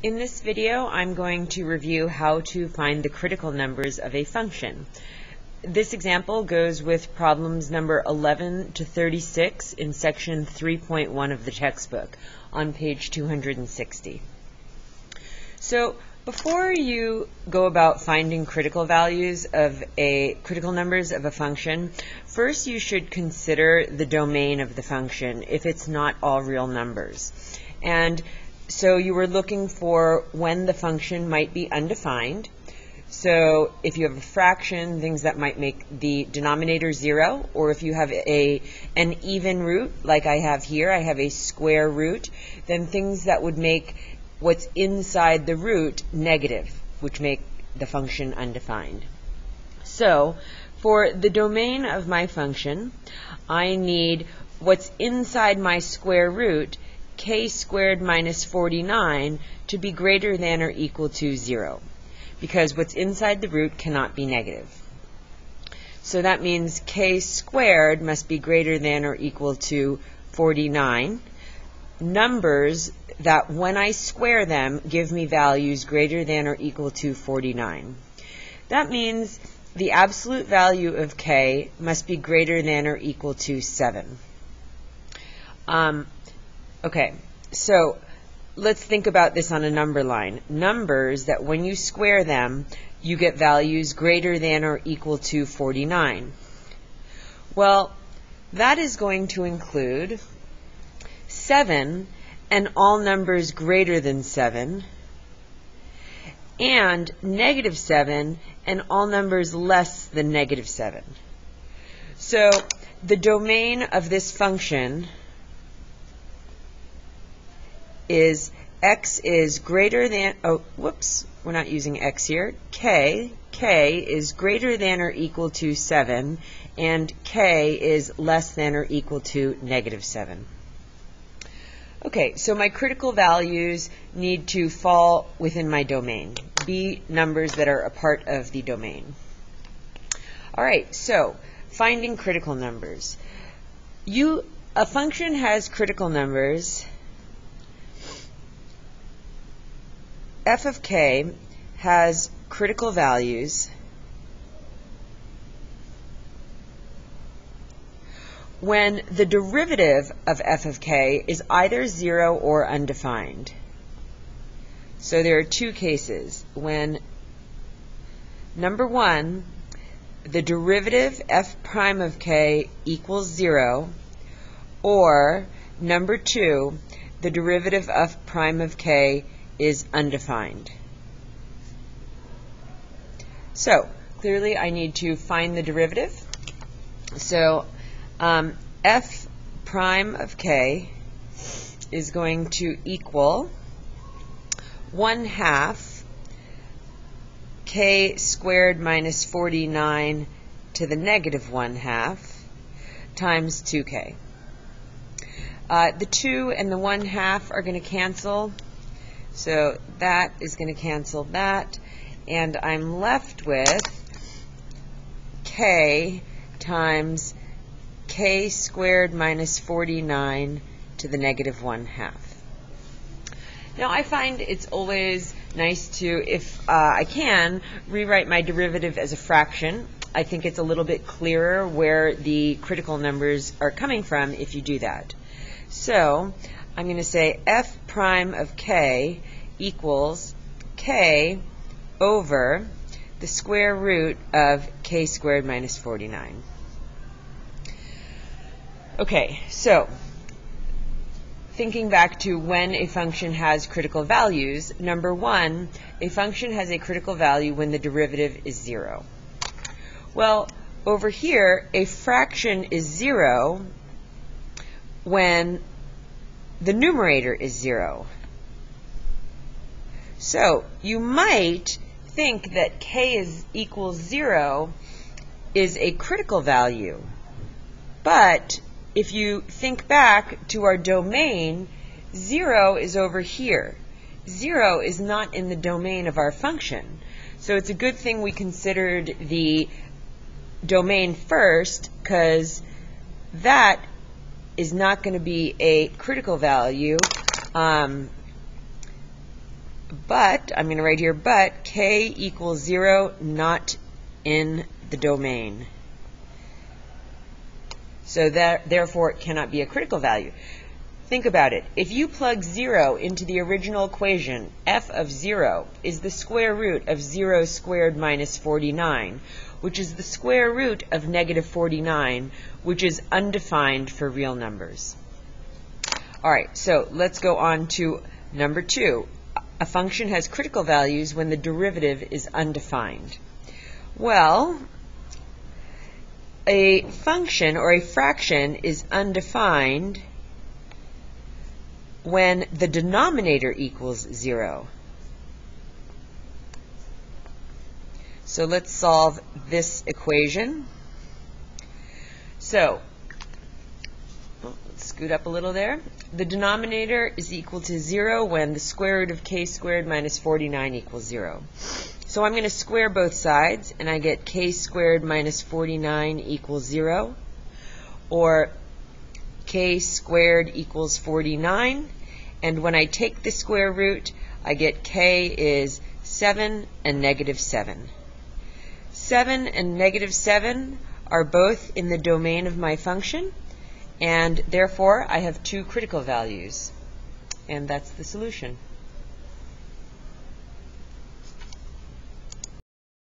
In this video, I'm going to review how to find the critical numbers of a function. This example goes with problems number 11 to 36 in section 3.1 of the textbook on page 260. So before you go about finding critical values of critical numbers of a function, first you should consider the domain of the function if it's not all real numbers. And so you were looking for when the function might be undefined. So if you have a fraction, things that might make the denominator 0, or if you have an even root, like I have here, I have a square root, then things that would make what's inside the root negative, which make the function undefined. So for the domain of my function, I need what's inside my square root, k squared minus 49, to be greater than or equal to 0, because what's inside the root cannot be negative. So that means k squared must be greater than or equal to 49. Numbers that when I square them give me values greater than or equal to 49. That means the absolute value of k must be greater than or equal to 7. Okay, so let's think about this on a number line. Numbers that when you square them, you get values greater than or equal to 49. Well, that is going to include 7 and all numbers greater than 7, and negative 7 and all numbers less than negative 7. So the domain of this function is x is greater than, we're not using x here, k is greater than or equal to 7, and k is less than or equal to negative 7. Okay, so my critical values need to fall within my domain, be numbers that are a part of the domain. All right, so finding critical numbers. A function has critical numbers. F of k has critical values when the derivative of f of k is either 0 or undefined. So there are two cases. When, number 1, the derivative f prime of k equals 0, or number 2, the derivative of prime of k is undefined. So clearly I need to find the derivative. So f prime of k is going to equal 1/2 k squared minus 49 to the negative 1/2 times 2k. The 2 and the 1/2 are going to cancel. So that is going to cancel that, and I'm left with k times k squared minus 49 to the negative 1/2. Now I find it's always nice to, if I can, rewrite my derivative as a fraction. I think it's a little bit clearer where the critical numbers are coming from if you do that. So I'm going to say f prime of k equals k over the square root of k squared minus 49. Okay, so thinking back to when a function has critical values, number 1, a function has a critical value when the derivative is 0. Well, over here, a fraction is 0 when the numerator is 0. So you might think that k equals 0 is a critical value. But if you think back to our domain, 0 is over here. 0 is not in the domain of our function. So it's a good thing we considered the domain first, because that is not going to be a critical value but, I'm going to write here, but k equals 0 not in the domain. So that, therefore, it cannot be a critical value. Think about it. If you plug 0 into the original equation, f of 0 is the square root of 0 squared minus 49, which is the square root of negative 49, which is undefined for real numbers. All right, so let's go on to number 2. A function has critical values when the derivative is undefined. Well, a function or a fraction is undefined when the denominator equals 0. So let's solve this equation. So, let's scoot up a little there. The denominator is equal to 0 when the square root of k squared minus 49 equals 0. So I'm going to square both sides, and I get k squared minus 49 equals 0, or k squared equals 49. And when I take the square root, I get k is 7 and negative 7. 7 and negative 7 are both in the domain of my function, and therefore I have 2 critical values. And that's the solution.